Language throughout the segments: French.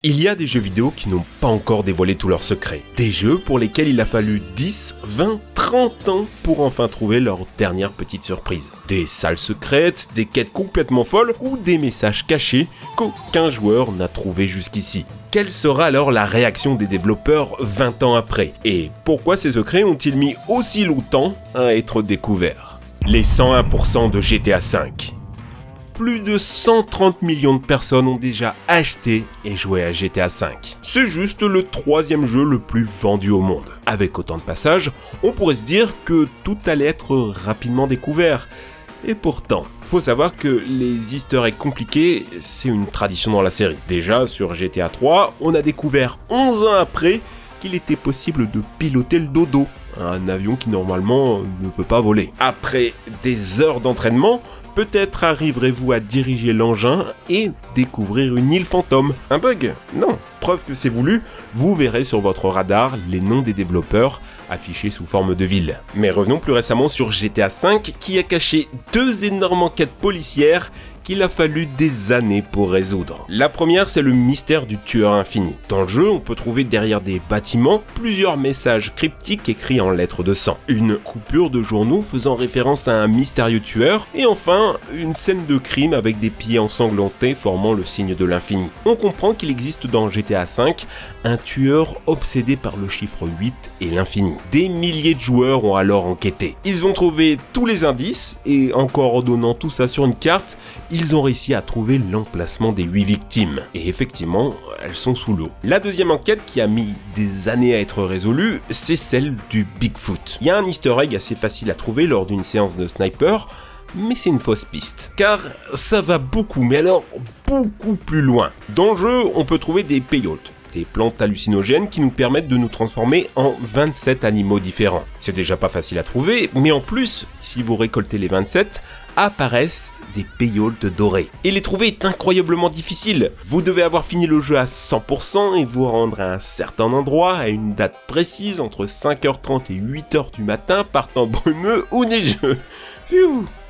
Il y a des jeux vidéo qui n'ont pas encore dévoilé tous leurs secrets. Des jeux pour lesquels il a fallu 10, 20, 30 ans pour enfin trouver leur dernière petite surprise. Des salles secrètes, des quêtes complètement folles ou des messages cachés qu'aucun joueur n'a trouvé jusqu'ici. Quelle sera alors la réaction des développeurs 20 ans après? Et pourquoi ces secrets ont-ils mis aussi longtemps à être découverts? Les 101% de GTA V. Plus de 130 millions de personnes ont déjà acheté et joué à GTA V. C'est juste le troisième jeu le plus vendu au monde. Avec autant de passages, on pourrait se dire que tout allait être rapidement découvert. Et pourtant, faut savoir que les easter eggs compliqués, c'est une tradition dans la série. Déjà, sur GTA 3, on a découvert 11 ans après qu'il était possible de piloter le dodo, un avion qui normalement ne peut pas voler. Après des heures d'entraînement, peut-être arriverez-vous à diriger l'engin et découvrir une île fantôme. Un bug? Non. Preuve que c'est voulu, vous verrez sur votre radar les noms des développeurs affichés sous forme de ville. Mais revenons plus récemment sur GTA V qui a caché deux énormes enquêtes policières qu'il a fallu des années pour résoudre. La première, c'est le mystère du tueur infini. Dans le jeu, on peut trouver derrière des bâtiments plusieurs messages cryptiques écrits en lettres de sang, une coupure de journaux faisant référence à un mystérieux tueur, et enfin, une scène de crime avec des pieds ensanglantés formant le signe de l'infini. On comprend qu'il existe dans GTA V un tueur obsédé par le chiffre 8 et l'infini. Des milliers de joueurs ont alors enquêté. Ils ont trouvé tous les indices, et en coordonnant tout ça sur une carte, ils ont réussi à trouver l'emplacement des 8 victimes. Et effectivement, elles sont sous l'eau. La deuxième enquête qui a mis des années à être résolue, c'est celle du Bigfoot. Il y a un easter egg assez facile à trouver lors d'une séance de sniper, mais c'est une fausse piste. Car ça va beaucoup, mais alors beaucoup plus loin. Dans le jeu, on peut trouver des peyotes, des plantes hallucinogènes qui nous permettent de nous transformer en 27 animaux différents. C'est déjà pas facile à trouver, mais en plus, si vous récoltez les 27, apparaissent des peyotes dorés. Et les trouver est incroyablement difficile. Vous devez avoir fini le jeu à 100% et vous rendre à un certain endroit à une date précise entre 5h30 et 8h du matin par temps brumeux ou neigeux.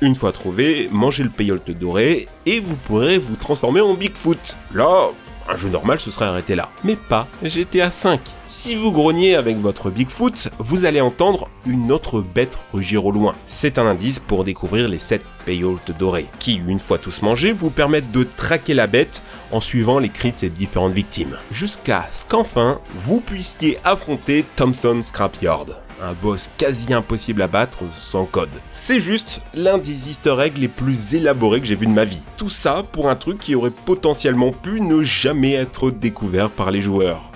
Une fois trouvé, mangez le peyote doré et vous pourrez vous transformer en Bigfoot. Là, un jeu normal se serait arrêté là. Mais pas GTA V. Si vous grognez avec votre Bigfoot, vous allez entendre une autre bête rugir au loin. C'est un indice pour découvrir les 7 peyotes dorés, qui, une fois tous mangés, vous permettent de traquer la bête en suivant les cris de ses différentes victimes. Jusqu'à ce qu'enfin, vous puissiez affronter Thompson Scrapyard. Un boss quasi impossible à battre sans code. C'est juste l'un des easter eggs les plus élaborés que j'ai vu de ma vie. Tout ça pour un truc qui aurait potentiellement pu ne jamais être découvert par les joueurs.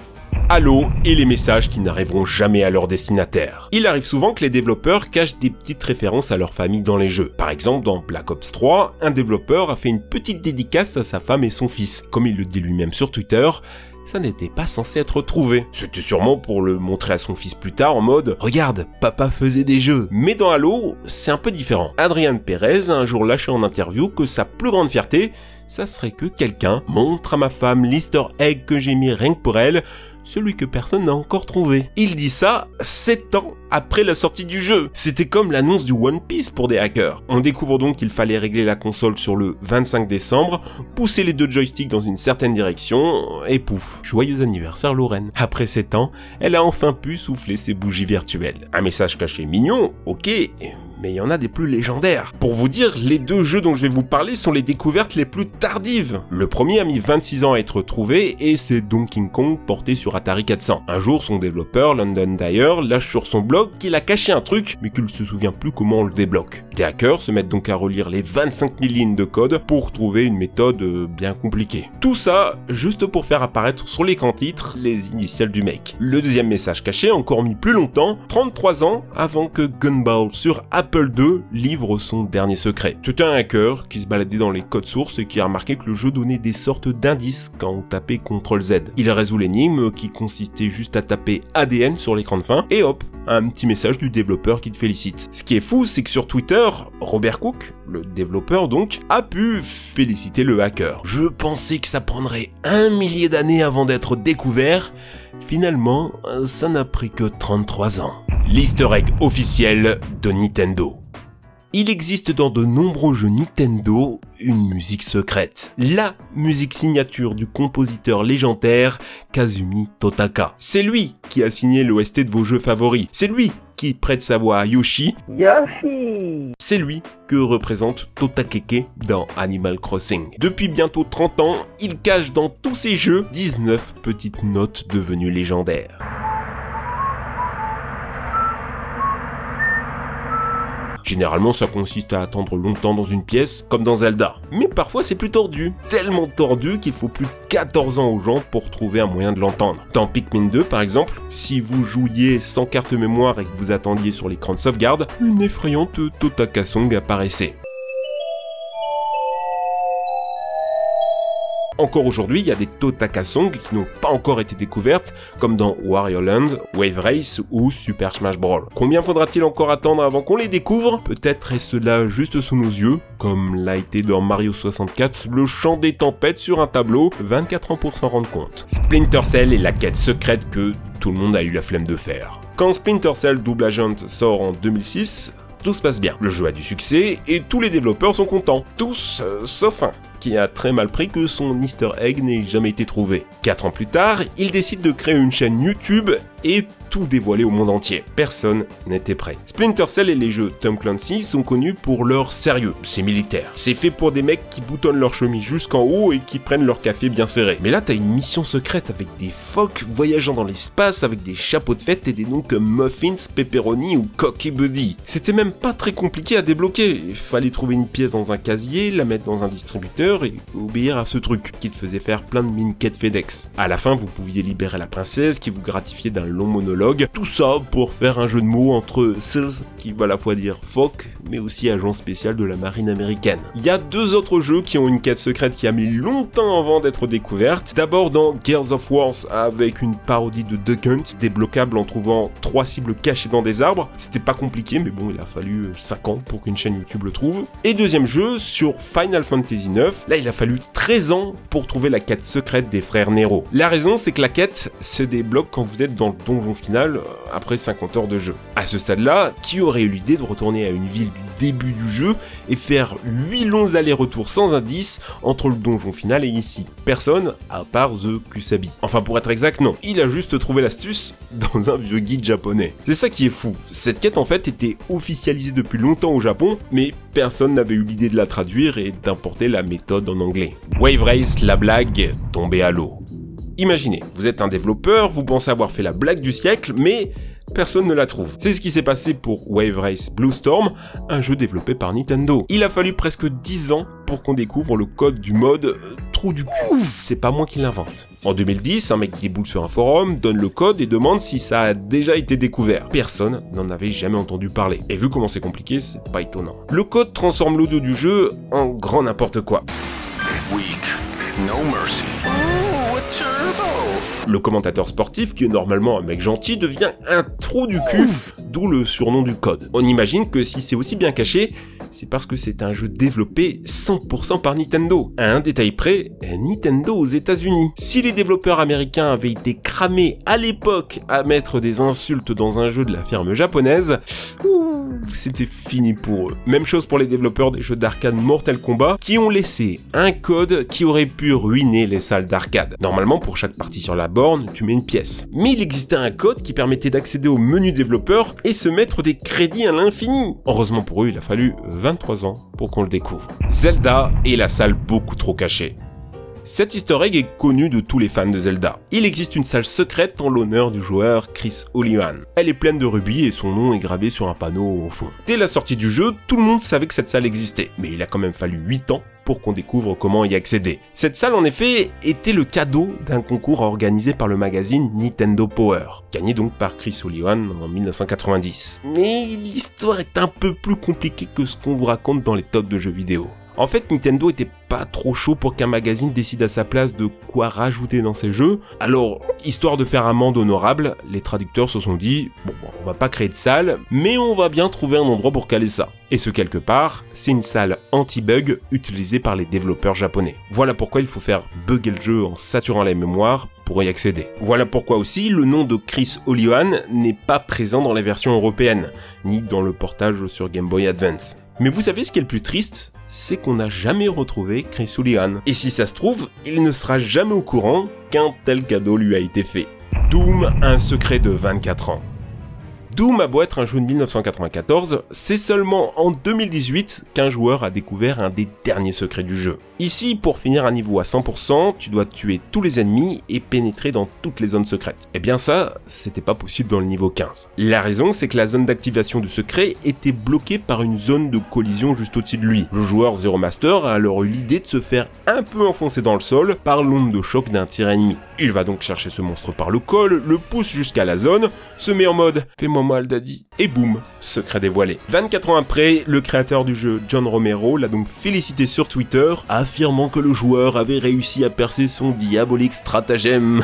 Halo et les messages qui n'arriveront jamais à leur destinataire. Il arrive souvent que les développeurs cachent des petites références à leur famille dans les jeux. Par exemple, dans Black Ops 3, un développeur a fait une petite dédicace à sa femme et son fils. Comme il le dit lui-même sur Twitter, ça n'était pas censé être trouvé. C'était sûrement pour le montrer à son fils plus tard en mode « Regarde, papa faisait des jeux ». Mais dans Halo, c'est un peu différent. Adrian Perez a un jour lâché en interview que sa plus grande fierté, ça serait que quelqu'un montre à ma femme l'easter egg que j'ai mis rien que pour elle, celui que personne n'a encore trouvé. Il dit ça 7 ans après la sortie du jeu. C'était comme l'annonce du One Piece pour des hackers. On découvre donc qu'il fallait régler la console sur le 25 décembre, pousser les deux joysticks dans une certaine direction, et pouf. Joyeux anniversaire Lorraine. Après 7 ans, elle a enfin pu souffler ses bougies virtuelles. Un message caché mignon, ok, mais il y en a des plus légendaires. Pour vous dire, les deux jeux dont je vais vous parler sont les découvertes les plus tardives. Le premier a mis 26 ans à être trouvé et c'est Donkey Kong porté sur Atari 400. Un jour, son développeur, London Dyer, lâche sur son blog qu'il a caché un truc, mais qu'il se souvient plus comment on le débloque. Des hackers se mettent donc à relire les 25 000 lignes de code pour trouver une méthode bien compliquée. Tout ça, juste pour faire apparaître sur l'écran titre les initiales du mec. Le deuxième message caché a encore mis plus longtemps, 33 ans avant que Gumball sur Apple II livre son dernier secret. C'était un hacker qui se baladait dans les codes sources et qui a remarqué que le jeu donnait des sortes d'indices quand on tapait CTRL-Z. Il résout l'énigme qui consistait juste à taper ADN sur l'écran de fin et hop, un petit message du développeur qui te félicite. Ce qui est fou, c'est que sur Twitter, Robert Cook, le développeur donc, a pu féliciter le hacker. Je pensais que ça prendrait 1 millier d'années avant d'être découvert. Finalement, ça n'a pris que 33 ans. L'easter egg officiel de Nintendo. Il existe dans de nombreux jeux Nintendo une musique secrète. La musique signature du compositeur légendaire Kazumi Totaka. C'est lui qui a signé l'OST de vos jeux favoris. C'est lui qui prête sa voix à Yoshi. C'est lui que représente Totakeke dans Animal Crossing. Depuis bientôt 30 ans, il cache dans tous ses jeux 19 petites notes devenues légendaires. Généralement, ça consiste à attendre longtemps dans une pièce, comme dans Zelda. Mais parfois, c'est plus tordu. Tellement tordu qu'il faut plus de 14 ans aux gens pour trouver un moyen de l'entendre. Dans Pikmin 2, par exemple, si vous jouiez sans carte mémoire et que vous attendiez sur l'écran de sauvegarde, une effrayante Totaka Song apparaissait. Encore aujourd'hui, il y a des Totaka Songs qui n'ont pas encore été découvertes, comme dans Wario Land, Wave Race ou Super Smash Bros. Combien faudra-t-il encore attendre avant qu'on les découvre? Peut-être est-ce là juste sous nos yeux, comme l'a été dans Mario 64, le chant des tempêtes sur un tableau, 24 ans pour s'en rendre compte. Splinter Cell est la quête secrète que tout le monde a eu la flemme de faire. Quand Splinter Cell Double Agent sort en 2006, tout se passe bien. Le jeu a du succès et tous les développeurs sont contents. Tous, sauf un, qui a très mal pris que son easter egg n'ait jamais été trouvé. 4 ans plus tard, il décide de créer une chaîne YouTube et tout dévoiler au monde entier. Personne n'était prêt. Splinter Cell et les jeux Tom Clancy sont connus pour leur sérieux. C'est militaire. C'est fait pour des mecs qui boutonnent leur chemise jusqu'en haut et qui prennent leur café bien serré. Mais là, t'as une mission secrète avec des phoques voyageant dans l'espace avec des chapeaux de fête et des noms comme Muffins, Pepperoni ou Cocky Buddy. C'était même pas très compliqué à débloquer. Il fallait trouver une pièce dans un casier, la mettre dans un distributeur et obéir à ce truc qui te faisait faire plein de mini-quêtes FedEx. À la fin, vous pouviez libérer la princesse qui vous gratifiait d'un long monologue. Tout ça pour faire un jeu de mots entre SEALs, qui va à la fois dire phoque, mais aussi agent spécial de la marine américaine. Il y a 2 autres jeux qui ont une quête secrète qui a mis longtemps avant d'être découverte. D'abord dans Gears of War avec une parodie de Duck Hunt, débloquable en trouvant 3 cibles cachées dans des arbres. C'était pas compliqué, mais bon, il a fallu 5 ans pour qu'une chaîne YouTube le trouve. Et deuxième jeu sur Final Fantasy IX, là il a fallu 13 ans pour trouver la quête secrète des frères Nero. La raison, c'est que la quête se débloque quand vous êtes dans le donjon final après 50 heures de jeu. À ce stade-là, qui aurait eu l'idée de retourner à une ville du début du jeu et faire 8 longs allers-retours sans indice entre le donjon final et ici? Personne, à part The Kusabi. Enfin, pour être exact, non. Il a juste trouvé l'astuce dans un vieux guide japonais. C'est ça qui est fou. Cette quête, en fait, était officialisée depuis longtemps au Japon, mais personne n'avait eu l'idée de la traduire et d'importer la méthode en anglais. Wave Race, la blague, tombée à l'eau. Imaginez, vous êtes un développeur, vous pensez avoir fait la blague du siècle, mais personne ne la trouve. C'est ce qui s'est passé pour Wave Race Blue Storm, un jeu développé par Nintendo. Il a fallu presque 10 ans pour qu'on découvre le code du mode trou du cul. C'est pas moi qui l'invente. En 2010, un mec déboule sur un forum, donne le code et demande si ça a déjà été découvert. Personne n'en avait jamais entendu parler. Et vu comment c'est compliqué, c'est pas étonnant. Le code transforme l'audio du jeu en grand n'importe quoi. No mercy. Le commentateur sportif, qui est normalement un mec gentil, devient un trou du cul, d'où le surnom du code. On imagine que si c'est aussi bien caché, c'est parce que c'est un jeu développé 100% par Nintendo. À un détail près, Nintendo aux États-Unis. Si les développeurs américains avaient été cramés à l'époque à mettre des insultes dans un jeu de la firme japonaise, c'était fini pour eux. Même chose pour les développeurs des jeux d'arcade Mortal Kombat, qui ont laissé un code qui aurait pu ruiner les salles d'arcade. Normalement, pour chaque partie sur la borne, tu mets une pièce. Mais il existait un code qui permettait d'accéder au menu développeur et se mettre des crédits à l'infini. Heureusement pour eux, il a fallu 23 ans pour qu'on le découvre. Zelda est la salle beaucoup trop cachée. Cet easter egg est connu de tous les fans de Zelda. Il existe une salle secrète en l'honneur du joueur Chris O'Liwan. Elle est pleine de rubis et son nom est gravé sur un panneau au fond. Dès la sortie du jeu, tout le monde savait que cette salle existait, mais il a quand même fallu 8 ans pour qu'on découvre comment y accéder. Cette salle, en effet, était le cadeau d'un concours organisé par le magazine Nintendo Power, gagné donc par Chris O'Liwan en 1990. Mais l'histoire est un peu plus compliquée que ce qu'on vous raconte dans les tops de jeux vidéo. En fait, Nintendo était pas trop chaud pour qu'un magazine décide à sa place de quoi rajouter dans ses jeux. Alors, histoire de faire amende honorable, les traducteurs se sont dit « Bon, on va pas créer de salle, mais on va bien trouver un endroit pour caler ça. » Et ce quelque part, c'est une salle anti-bug utilisée par les développeurs japonais. Voilà pourquoi il faut faire bugger le jeu en saturant la mémoire pour y accéder. Voilà pourquoi aussi le nom de Chris O'Liwan n'est pas présent dans la version européenne, ni dans le portage sur Game Boy Advance. Mais vous savez ce qui est le plus triste? C'est qu'on n'a jamais retrouvé Chris Houlihan. Et si ça se trouve, il ne sera jamais au courant qu'un tel cadeau lui a été fait. Doom a un secret de 24 ans. Doom a beau être un jeu de 1994, c'est seulement en 2018 qu'un joueur a découvert un des derniers secrets du jeu. Ici, pour finir un niveau à 100%, tu dois tuer tous les ennemis et pénétrer dans toutes les zones secrètes. Et bien ça, c'était pas possible dans le niveau 15. La raison, c'est que la zone d'activation du secret était bloquée par une zone de collision juste au-dessus de lui. Le joueur Zero Master a alors eu l'idée de se faire un peu enfoncer dans le sol par l'onde de choc d'un tir ennemi. Il va donc chercher ce monstre par le col, le pousse jusqu'à la zone, se met en mode « Fais-moi mal, daddy », et boum, secret dévoilé. 24 ans après, le créateur du jeu, John Romero, l'a donc félicité sur Twitter, affirmant que le joueur avait réussi à percer son diabolique stratagème.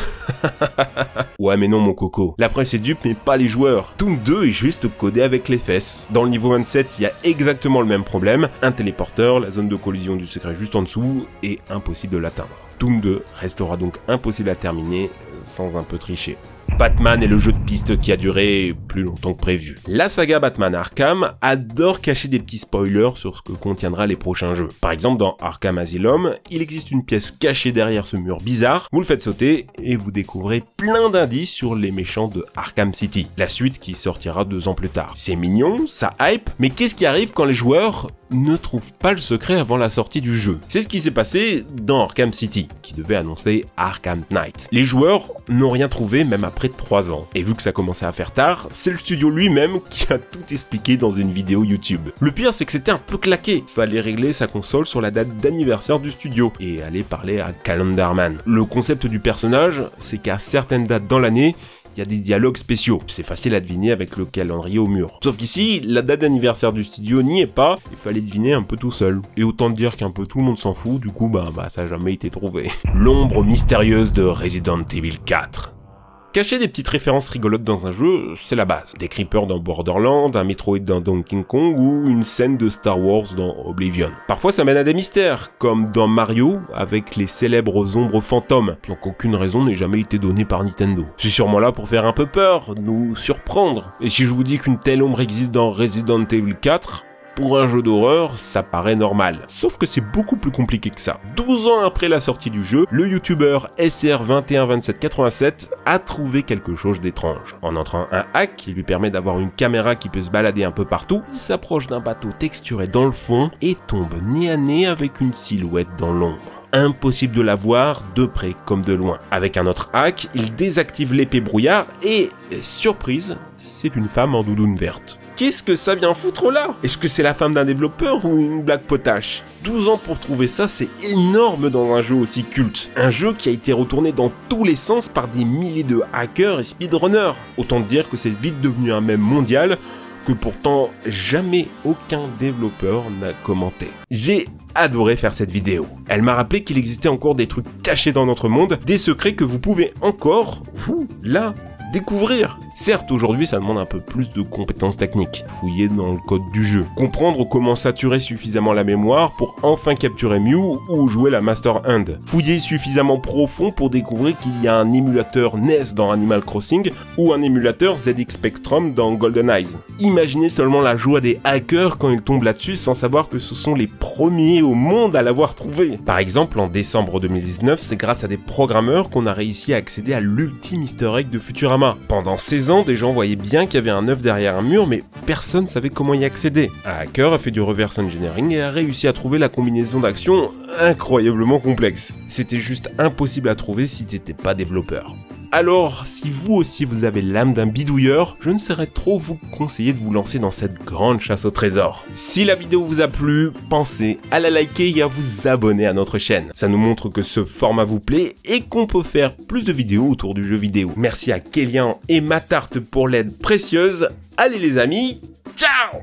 Ouais mais non mon coco, la presse est dupe mais pas les joueurs. Doom 2 est juste codé avec les fesses. Dans le niveau 27, il y a exactement le même problème, un téléporteur, la zone de collision du secret juste en dessous, et impossible de l'atteindre. Doom 2 restera donc impossible à terminer sans un peu tricher. Batman est le jeu de piste qui a duré plus longtemps que prévu. La saga Batman Arkham adore cacher des petits spoilers sur ce que contiendra les prochains jeux. Par exemple, dans Arkham Asylum, il existe une pièce cachée derrière ce mur bizarre, vous le faites sauter et vous découvrez plein d'indices sur les méchants de Arkham City, la suite qui sortira 2 ans plus tard. C'est mignon, ça hype, mais qu'est-ce qui arrive quand les joueurs ne trouvent pas le secret avant la sortie du jeu? C'est ce qui s'est passé dans Arkham City, qui devait annoncer Arkham Knight. Les joueurs n'ont rien trouvé même après 3 ans. Et vu que ça commençait à faire tard, c'est le studio lui-même qui a tout expliqué dans une vidéo YouTube. Le pire, c'est que c'était un peu claqué. Fallait régler sa console sur la date d'anniversaire du studio et aller parler à Calendarman. Le concept du personnage, c'est qu'à certaines dates dans l'année, il y a des dialogues spéciaux. C'est facile à deviner avec le calendrier au mur. Sauf qu'ici, la date d'anniversaire du studio n'y est pas, il fallait deviner un peu tout seul. Et autant dire qu'un peu tout le monde s'en fout, du coup ça n'a jamais été trouvé. L'ombre mystérieuse de Resident Evil 4. Cacher des petites références rigolotes dans un jeu, c'est la base. Des creepers dans Borderlands, un Metroid dans Donkey Kong ou une scène de Star Wars dans Oblivion. Parfois ça mène à des mystères, comme dans Mario, avec les célèbres ombres fantômes, donc aucune raison n'ait jamais été donnée par Nintendo. C'est sûrement là pour faire un peu peur, nous surprendre. Et si je vous dis qu'une telle ombre existe dans Resident Evil 4, pour un jeu d'horreur, ça paraît normal. Sauf que c'est beaucoup plus compliqué que ça. 12 ans après la sortie du jeu, le youtubeur SR212787 a trouvé quelque chose d'étrange. En entrant un hack qui lui permet d'avoir une caméra qui peut se balader un peu partout, il s'approche d'un bateau texturé dans le fond et tombe nez à nez avec une silhouette dans l'ombre. Impossible de la voir de près comme de loin. Avec un autre hack, il désactive l'épée brouillard et, surprise, c'est une femme en doudoune verte. Qu'est-ce que ça vient foutre là? Est-ce que c'est la femme d'un développeur ou une blague potache? 12 ans pour trouver ça, c'est énorme dans un jeu aussi culte. Un jeu qui a été retourné dans tous les sens par des milliers de hackers et speedrunners. Autant dire que c'est vite devenu un mème mondial que pourtant jamais aucun développeur n'a commenté. J'ai adoré faire cette vidéo. Elle m'a rappelé qu'il existait encore des trucs cachés dans notre monde, des secrets que vous pouvez encore, vous, là, découvrir. Certes, aujourd'hui, ça demande un peu plus de compétences techniques. Fouiller dans le code du jeu. Comprendre comment saturer suffisamment la mémoire pour enfin capturer Mew ou jouer la Master Hand. Fouiller suffisamment profond pour découvrir qu'il y a un émulateur NES dans Animal Crossing ou un émulateur ZX Spectrum dans Golden Eyes. Imaginez seulement la joie des hackers quand ils tombent là-dessus sans savoir que ce sont les premiers au monde à l'avoir trouvé. Par exemple, en décembre 2019, c'est grâce à des programmeurs qu'on a réussi à accéder à l'ultime easter egg de Futurama. Pendant 16 ans, des gens voyaient bien qu'il y avait un œuf derrière un mur, mais personne ne savait comment y accéder. Un hacker a fait du reverse engineering et a réussi à trouver la combinaison d'actions incroyablement complexe. C'était juste impossible à trouver si t'étais pas développeur. Alors, si vous aussi vous avez l'âme d'un bidouilleur, je ne saurais trop vous conseiller de vous lancer dans cette grande chasse au trésor. Si la vidéo vous a plu, pensez à la liker et à vous abonner à notre chaîne. Ça nous montre que ce format vous plaît et qu'on peut faire plus de vidéos autour du jeu vidéo. Merci à Kélian et Matarte pour l'aide précieuse. Allez les amis, ciao!